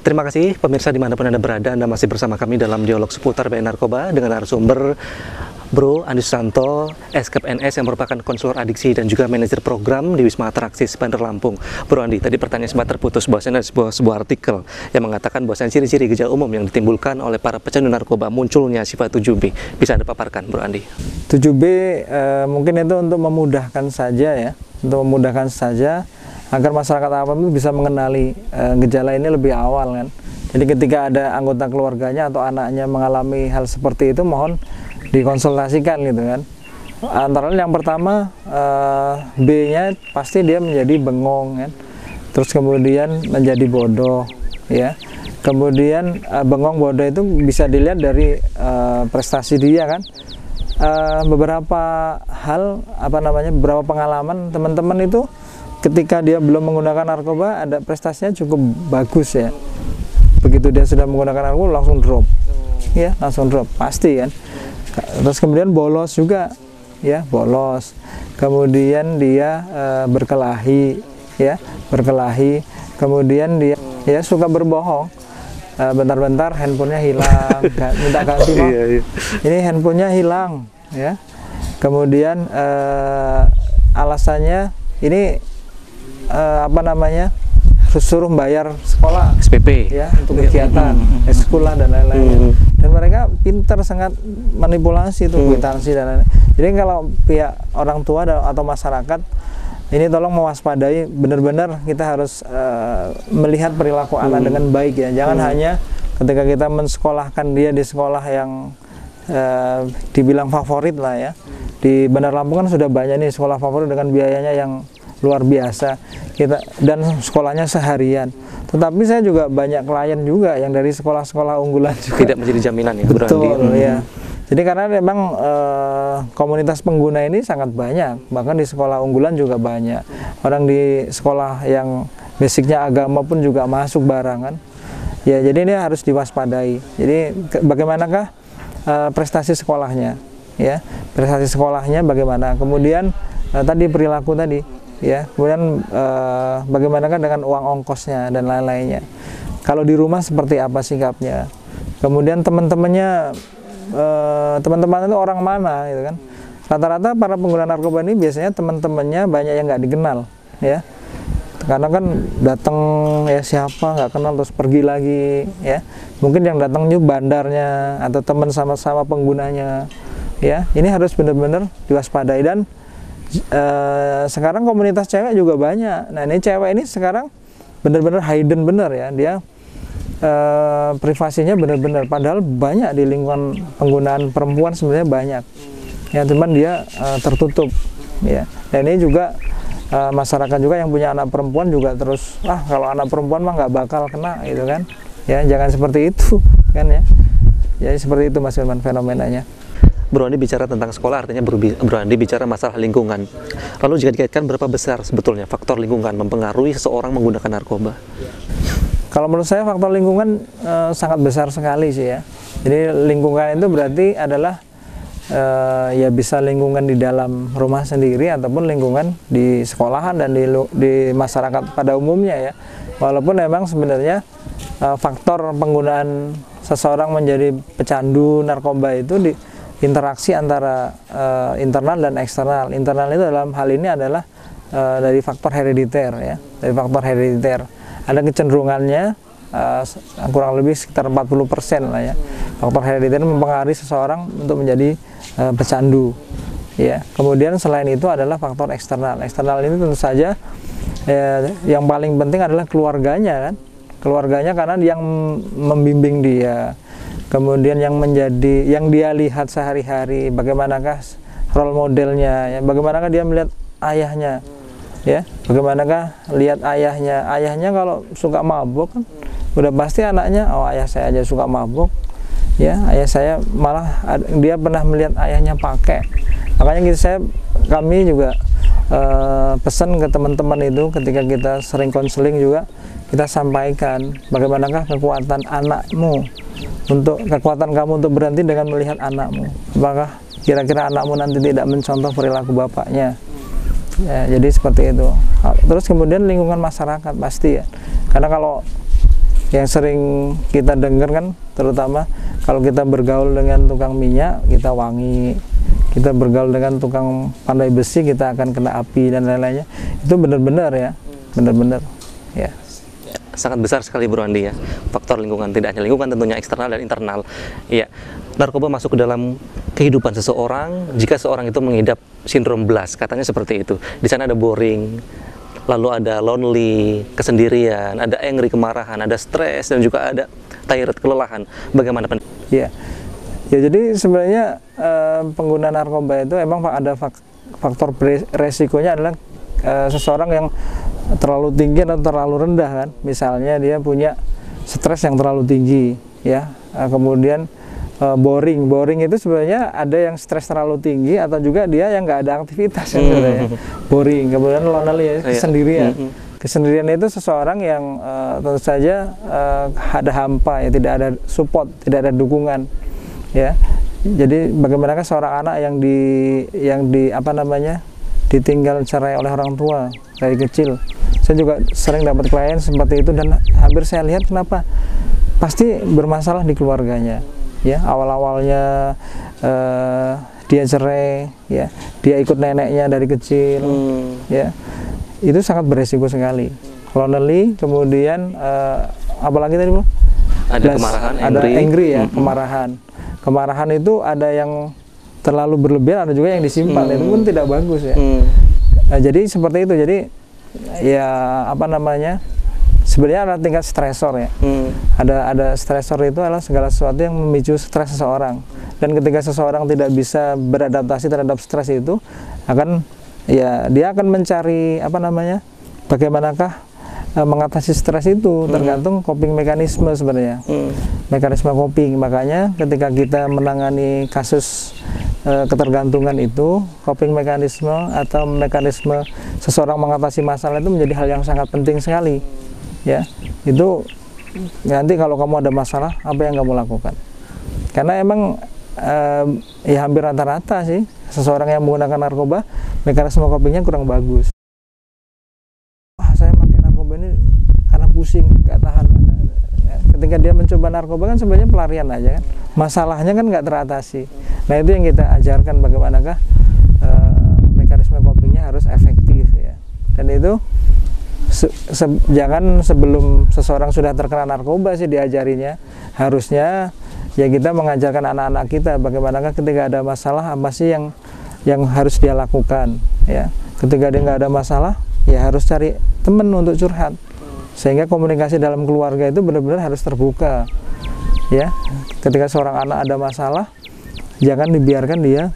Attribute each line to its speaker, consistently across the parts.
Speaker 1: Terima kasih pemirsa dimanapun Anda berada, Anda masih bersama kami dalam dialog seputar bahaya narkoba dengan narasumber Bro Andi Susanto, SKPNS yang merupakan konselor adiksi dan juga manajer program di Wisma Atraksis Bandar Lampung. Bro Andi, tadi pertanyaan sempat terputus bahwasanya ada sebuah artikel yang mengatakan bahwasanya ciri-ciri gejala umum yang ditimbulkan oleh para pecandu narkoba munculnya sifat 7B. Bisa Anda paparkan, Bro Andi?
Speaker 2: 7B mungkin itu untuk memudahkan saja ya, agar masyarakat awam itu bisa mengenali gejala ini lebih awal kan. Jadi ketika ada anggota keluarganya atau anaknya mengalami hal seperti itu, mohon dikonsultasikan gitu kan. Antara lain yang pertama, B-nya pasti dia menjadi bengong kan. Terus kemudian menjadi bodoh ya. Kemudian bengong bodoh itu bisa dilihat dari prestasi dia kan. Beberapa hal beberapa pengalaman teman-teman itu ketika dia belum menggunakan narkoba ada prestasinya cukup bagus ya. Begitu dia sudah menggunakan narkoba langsung drop. Ya, langsung drop pasti kan. Terus kemudian bolos juga ya, bolos. Kemudian dia berkelahi ya, berkelahi. Kemudian dia ya suka berbohong. Bentar-bentar handphonenya hilang, minta ganti Bang. Ini handphonenya hilang ya. Kemudian alasannya ini harus suruh bayar sekolah
Speaker 1: SPP
Speaker 2: ya untuk kegiatan sekolah dan lain-lain. Dan mereka pintar sangat manipulasi itu kwitansi dan lain-lain. Jadi kalau pihak orang tua atau masyarakat ini tolong mewaspadai, benar-benar kita harus melihat perilaku anak dengan baik ya. Jangan hanya ketika kita mensekolahkan dia di sekolah yang dibilang favorit lah ya. Di Bandar Lampung kan sudah banyak nih sekolah favorit dengan biayanya yang luar biasa dan sekolahnya seharian. Tetapi saya juga banyak klien juga yang dari sekolah-sekolah unggulan juga.
Speaker 1: Tidak menjadi jaminan ya,
Speaker 2: betul ya. Jadi karena memang komunitas pengguna ini sangat banyak, bahkan di sekolah unggulan juga banyak. Orang di sekolah yang basicnya agama pun juga masuk barangan. Ya, jadi ini harus diwaspadai. Jadi bagaimanakah prestasi sekolahnya? Ya, prestasi sekolahnya bagaimana? Kemudian tadi perilaku tadi, ya. Kemudian bagaimanakah dengan uang ongkosnya dan lain-lainnya? Kalau di rumah seperti apa sikapnya? Kemudian teman-temannya teman-teman itu orang mana gitu kan. Rata-rata para pengguna narkoba ini biasanya teman-temannya banyak yang nggak dikenal ya, karena kan datang ya siapa nggak kenal terus pergi lagi ya. Mungkin yang datang juga bandarnya atau teman sama-sama penggunanya ya. Ini harus benar-benar diwaspadai. Dan sekarang komunitas cewek juga banyak. Nah ini cewek ini sekarang benar-benar hidden bener ya, dia privasinya benar-benar, padahal banyak di lingkungan penggunaan perempuan sebenarnya banyak ya, cuman dia tertutup ya. Dan ini juga masyarakat juga yang punya anak perempuan juga terus kalau anak perempuan mah nggak bakal kena gitu kan ya. Jangan seperti itu kan ya. Jadi seperti itu Mas Firman fenomenanya.
Speaker 1: Bro Andi bicara tentang sekolah, artinya Bro Andi bicara masalah lingkungan. Lalu jika dikaitkan, berapa besar sebetulnya faktor lingkungan mempengaruhi seseorang menggunakan narkoba?
Speaker 2: Kalau menurut saya faktor lingkungan sangat besar sekali sih ya. Jadi lingkungan itu berarti adalah ya bisa lingkungan di dalam rumah sendiri ataupun lingkungan di sekolahan dan di masyarakat pada umumnya ya. Walaupun memang sebenarnya faktor penggunaan seseorang menjadi pecandu narkoba itu di interaksi antara internal dan eksternal. Internal itu dalam hal ini adalah dari faktor herediter ya, dari faktor herediter. Ada kecenderungannya kurang lebih sekitar 40% lah ya. Faktor herediter mempengaruhi seseorang untuk menjadi pecandu ya. Kemudian selain itu adalah faktor eksternal. Eksternal ini tentu saja yang paling penting adalah keluarganya kan. Keluarganya karena yang membimbing dia. Kemudian yang dia lihat sehari-hari, bagaimanakah role modelnya ya, bagaimanakah dia melihat ayahnya ya, bagaimanakah lihat ayahnya kalau suka mabuk kan udah pasti anaknya, oh ayah saya aja suka mabuk ya, ayah saya malah dia pernah melihat ayahnya pakai. Makanya kami juga pesan ke teman-teman itu ketika kita sering konseling juga, kita sampaikan bagaimanakah kekuatan anakmu, untuk kekuatan kamu untuk berhenti dengan melihat anakmu. Apakah kira-kira anakmu nanti tidak mencontoh perilaku bapaknya ya, jadi seperti itu. Terus kemudian lingkungan masyarakat pasti ya, karena kalau yang sering kita dengar kan, terutama kalau kita bergaul dengan tukang minyak kita wangi, kita bergaul dengan tukang pandai besi kita akan kena api dan lain-lainnya. Itu benar-benar ya, benar-benar ya.
Speaker 1: Sangat besar sekali Bro Andi ya, faktor lingkungan, tidak hanya lingkungan, tentunya eksternal dan internal. Ya, narkoba masuk ke dalam kehidupan seseorang jika seorang itu mengidap sindrom BLAS, katanya seperti itu. Di sana ada boring, lalu ada lonely, kesendirian, ada angry, kemarahan, ada stres, dan juga ada tired, kelelahan. Bagaimana
Speaker 2: Ya, ya jadi sebenarnya pengguna narkoba itu emang ada faktor resikonya adalah seseorang yang terlalu tinggi atau terlalu rendah kan. Misalnya dia punya stres yang terlalu tinggi ya, kemudian boring itu sebenarnya ada yang stres terlalu tinggi atau juga dia yang nggak ada aktivitas kan, sebenarnya boring. Kemudian lonely ya, kesendirian. Kesendirian itu seseorang yang tentu saja ada hampa ya, tidak ada support, tidak ada dukungan ya. Jadi bagaimanakah seorang anak yang ditinggal cerai oleh orang tua dari kecil. Saya juga sering dapat klien seperti itu dan hampir saya lihat kenapa pasti bermasalah di keluarganya ya. Awal-awalnya dia cerai ya, dia ikut neneknya dari kecil ya, itu sangat beresiko sekali. Lonely, kemudian apalagi tadi Bro?
Speaker 1: Ada kemarahan,
Speaker 2: ada angry ya, kemarahan itu ada yang terlalu berlebihan, ada juga yang disimpan, itu pun tidak bagus ya. Nah, jadi seperti itu. Jadi ya sebenarnya ada tingkat stresor ya. Ada stresor itu adalah segala sesuatu yang memicu stres seseorang. Dan ketika seseorang tidak bisa beradaptasi terhadap stres itu, dia akan mencari bagaimanakah mengatasi stres itu, tergantung coping mekanisme sebenarnya. Mekanisme coping. Makanya ketika kita menangani kasus ketergantungan itu, coping mekanisme atau mekanisme seseorang mengatasi masalah itu menjadi hal yang sangat penting sekali ya. Itu nanti kalau kamu ada masalah, apa yang kamu lakukan? Karena emang ya hampir rata-rata sih seseorang yang menggunakan narkoba, mekanisme copingnya kurang bagus. Saya pakai narkoba ini karena pusing, nggak tahan. Ketika dia mencoba narkoba kan sebenarnya pelarian aja kan, masalahnya kan nggak teratasi. Nah itu yang kita ajarkan, bagaimanakah mekanisme copingnya harus efektif ya. Dan itu jangan sebelum seseorang sudah terkena narkoba sih diajarinya. Harusnya ya kita mengajarkan anak-anak kita bagaimanakah ketika ada masalah apa sih yang harus dia lakukan ya. Ketika dia nggak ada masalah ya harus cari teman untuk curhat, sehingga komunikasi dalam keluarga itu benar-benar harus terbuka ya. Ketika seorang anak ada masalah, jangan dibiarkan dia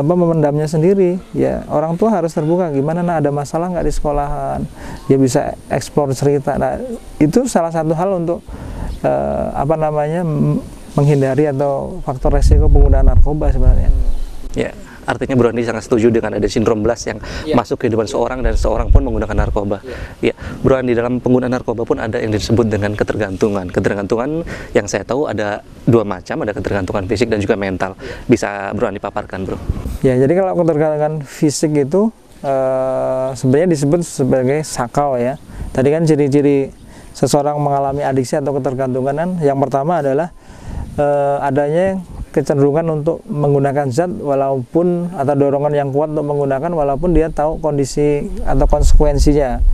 Speaker 2: memendamnya sendiri ya. Orang tua harus terbuka, gimana ada masalah nggak di sekolahan, dia bisa eksplor cerita. Nah itu salah satu hal untuk menghindari atau faktor resiko penggunaan narkoba sebenarnya
Speaker 1: ya. Artinya Bro Andi sangat setuju dengan ada sindrom BLAS yang masuk ke kehidupan seorang dan seorang pun menggunakan narkoba. Ya, Bro Andi, dalam penggunaan narkoba pun ada yang disebut dengan ketergantungan. Ketergantungan yang saya tahu ada dua macam, ada ketergantungan fisik dan juga mental. Bisa Bro Andi paparkan, Bro?
Speaker 2: Ya, jadi kalau ketergantungan fisik itu sebenarnya disebut sebagai sakau ya. Tadi kan ciri-ciri seseorang mengalami adiksi atau ketergantungan, yang pertama adalah adanya kecenderungan untuk menggunakan zat walaupun, atau dorongan yang kuat untuk menggunakan walaupun dia tahu kondisi atau konsekuensinya.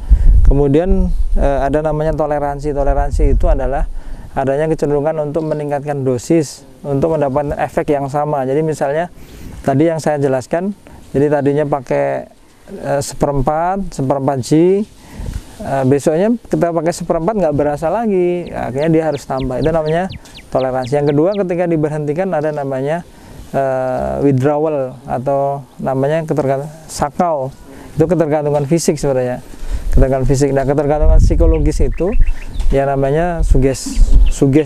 Speaker 2: Kemudian ada namanya toleransi. Toleransi itu adalah adanya kecenderungan untuk meningkatkan dosis untuk mendapatkan efek yang sama. Jadi misalnya tadi yang saya jelaskan, jadi tadinya pakai seperempat G, besoknya kita pakai seperempat nggak berasa lagi, akhirnya dia harus tambah. Itu namanya toleransi. Yang kedua, ketika diberhentikan ada namanya withdrawal atau namanya sakau. Itu ketergantungan fisik sebenarnya. Ketergantungan fisik. Nah, ketergantungan psikologis itu yang namanya suges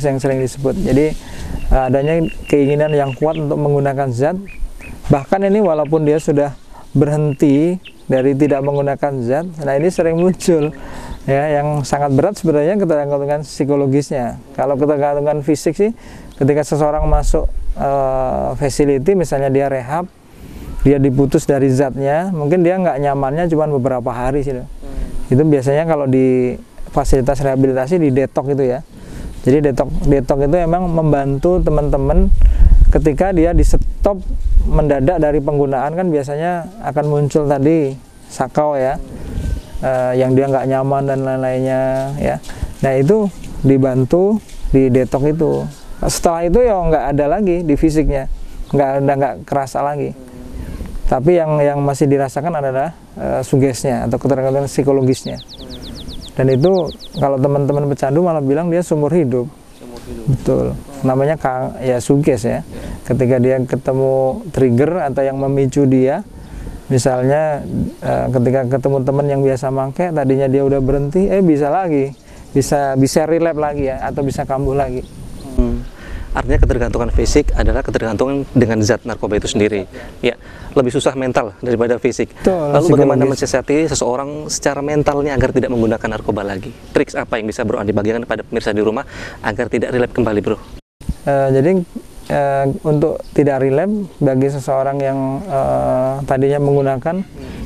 Speaker 2: yang sering disebut. Jadi adanya keinginan yang kuat untuk menggunakan zat. Bahkan ini walaupun dia sudah berhenti dari tidak menggunakan zat, nah ini sering muncul ya, yang sangat berat sebenarnya ketergantungan psikologisnya. Kalau ketergantungan fisik sih ketika seseorang masuk facility, misalnya dia rehab, dia diputus dari zatnya, mungkin dia nggak nyamannya cuma beberapa hari sih. Itu biasanya kalau di fasilitas rehabilitasi di detok itu ya. Jadi detok itu emang membantu teman-teman ketika dia di stop mendadak dari penggunaan, kan biasanya akan muncul tadi sakau ya, yang dia nggak nyaman dan lain-lainnya ya. Nah itu dibantu di detok itu. Setelah itu ya nggak ada lagi di fisiknya, nggak kerasa lagi. Tapi yang masih dirasakan adalah sugesnya atau ketergantungan psikologisnya. Dan itu kalau teman-teman pecandu malah bilang dia seumur hidup. Betul. Namanya ya suges ya. Ketika dia ketemu trigger atau yang memicu dia, misalnya ketika ketemu teman yang biasa make, tadinya dia udah berhenti, bisa lagi, bisa relapse lagi ya, atau bisa kambuh lagi.
Speaker 1: Artinya ketergantungan fisik adalah ketergantungan dengan zat narkoba itu sendiri. Ya, lebih susah mental daripada fisik.
Speaker 2: Betul,
Speaker 1: lalu bagaimana mensiasati seseorang secara mentalnya agar tidak menggunakan narkoba lagi? Triks apa yang bisa Bro Andi bagikan kepada pemirsa di rumah agar tidak relapse kembali, Bro?
Speaker 2: Jadi untuk tidak relapse bagi seseorang yang tadinya menggunakan,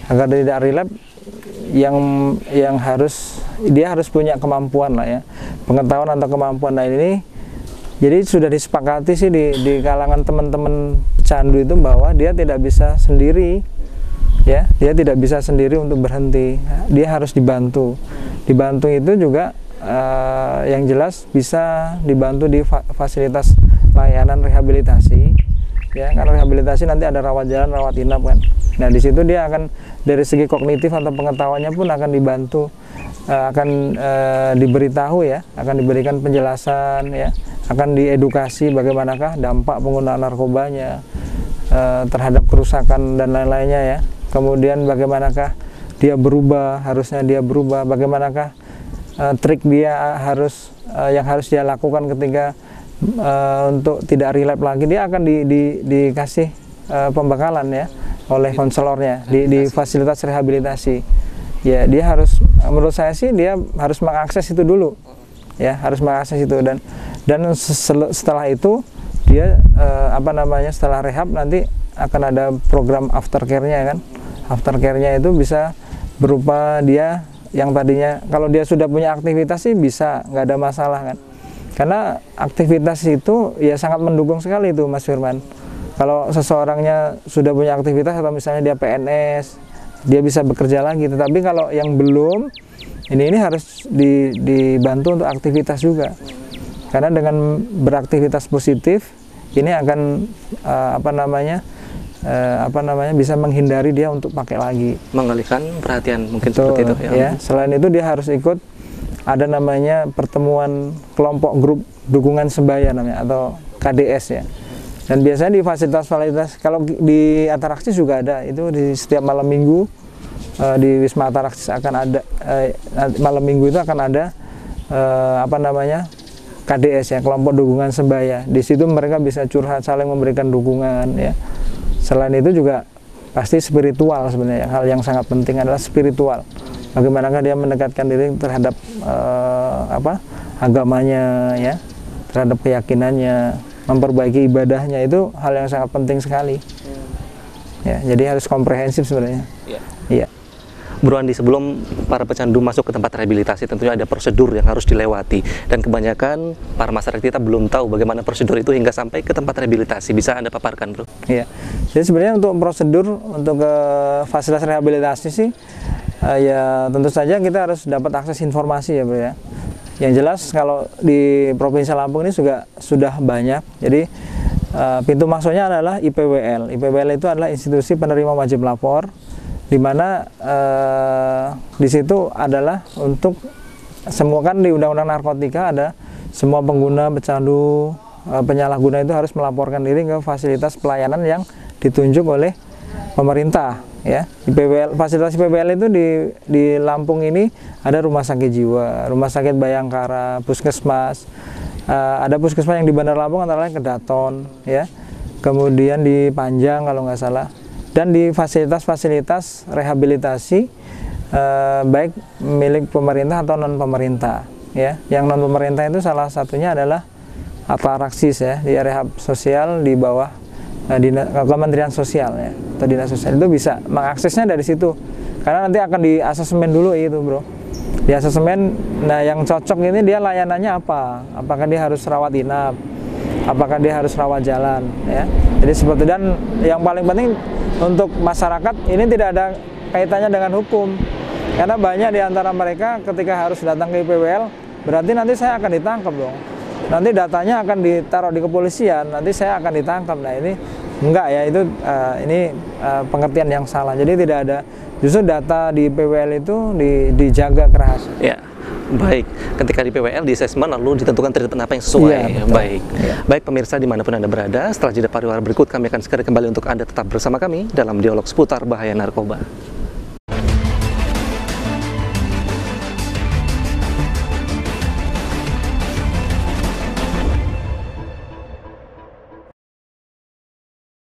Speaker 2: agar tidak relapse, yang dia harus punya kemampuan lah ya, pengetahuan atau kemampuan. Nah ini jadi sudah disepakati sih di kalangan teman-teman pecandu itu bahwa dia tidak bisa sendiri ya, dia tidak bisa sendiri untuk berhenti, dia harus dibantu. Dibantu itu juga yang jelas bisa dibantu di fasilitas layanan rehabilitasi ya, karena rehabilitasi nanti ada rawat jalan, rawat inap kan. Nah di situ dia akan dari segi kognitif atau pengetahuannya pun akan dibantu, akan diberitahu ya, akan diberikan penjelasan ya, akan diedukasi bagaimanakah dampak penggunaan narkobanya terhadap kerusakan dan lain-lainnya ya. Kemudian bagaimanakah dia berubah, harusnya dia berubah, bagaimanakah trik dia yang harus dia lakukan ketika untuk tidak relapse lagi. Dia akan dikasih pembekalan ya oleh konselornya di fasilitas rehabilitasi. Ya dia harus, menurut saya sih dia harus mengakses itu dulu ya, harus mengakses itu, dan setelah itu dia setelah rehab nanti akan ada program aftercare-nya kan. Aftercare-nya itu bisa berupa dia yang tadinya kalau dia sudah punya aktivitas sih bisa, nggak ada masalah kan, karena aktivitas itu ya sangat mendukung sekali itu Mas Firman. Kalau seseorangnya sudah punya aktivitas atau misalnya dia PNS, dia bisa bekerja lagi. Tetapi kalau yang belum, ini harus dibantu untuk aktivitas juga, karena dengan beraktivitas positif ini akan bisa menghindari dia untuk pakai lagi,
Speaker 1: mengalihkan perhatian mungkin.
Speaker 2: Betul,
Speaker 1: seperti itu
Speaker 2: ya. Selain itu dia harus ikut ada namanya pertemuan kelompok grup dukungan sebaya namanya, atau KDS ya. Dan biasanya di fasilitas kalau di Ataraksis juga ada, itu di setiap malam minggu di Wisma Ataraksis akan ada malam minggu itu akan ada KDS ya, kelompok dukungan sebaya. Di situ mereka bisa curhat, saling memberikan dukungan ya. Selain itu juga pasti spiritual sebenarnya, hal yang sangat penting adalah spiritual. Bagaimanakah dia mendekatkan diri terhadap agamanya ya, terhadap keyakinannya, memperbaiki ibadahnya, itu hal yang sangat penting sekali. Ya, jadi harus komprehensif sebenarnya. Iya.
Speaker 1: Bro Andi, sebelum para pecandu masuk ke tempat rehabilitasi tentunya ada prosedur yang harus dilewati, dan kebanyakan para masyarakat kita belum tahu bagaimana prosedur itu hingga sampai ke tempat rehabilitasi. Bisa Anda paparkan, Bro?
Speaker 2: Iya. Jadi sebenarnya untuk prosedur untuk ke fasilitas rehabilitasi sih ya tentu saja kita harus dapat akses informasi ya, Bro ya. Yang jelas kalau di Provinsi Lampung ini juga sudah banyak. Jadi pintu masuknya adalah IPWL. IPWL itu adalah institusi penerima wajib lapor, di mana di situ adalah untuk semua, kan di Undang-Undang Narkotika ada semua pengguna, pecandu, penyalahguna itu harus melaporkan diri ke fasilitas pelayanan yang ditunjuk oleh pemerintah ya. IPWL, fasilitas IPWL itu di Lampung ini ada rumah sakit jiwa, rumah sakit Bayangkara, puskesmas, ada puskesmas yang di Bandar Lampung antara lain Kedaton ya, kemudian di Panjang kalau nggak salah. Dan di fasilitas-fasilitas rehabilitasi baik milik pemerintah atau non pemerintah ya. Yang non pemerintah itu salah satunya adalah Ataraksis ya, di rehab sosial di bawah Kementerian Sosial ya, atau Dinas Sosial. Itu bisa mengaksesnya dari situ, karena nanti akan di asesmen dulu itu, Bro. di asemen. Nah, yang cocok ini dia layanannya apa? Apakah dia harus rawat inap? Apakah dia harus rawat jalan? Ya. Jadi seperti, dan yang paling penting untuk masyarakat ini tidak ada kaitannya dengan hukum. Karena banyak di antara mereka ketika harus datang ke IPWL, berarti nanti saya akan ditangkap dong. Nanti datanya akan ditaruh di kepolisian, nanti saya akan ditangkap. Nah, ini enggak ya, itu pengertian yang salah. Jadi tidak ada, justru data di IPWL itu dijaga kerahasiaan.
Speaker 1: Ya. Baik, ketika di PWL di assessment lalu ditentukan treatment apa yang sesuai.
Speaker 2: Ya,
Speaker 1: baik. Ya. Baik pemirsa dimanapun Anda berada, setelah jeda pariwara berikut kami akan segera kembali untuk Anda tetap bersama kami dalam dialog seputar bahaya narkoba.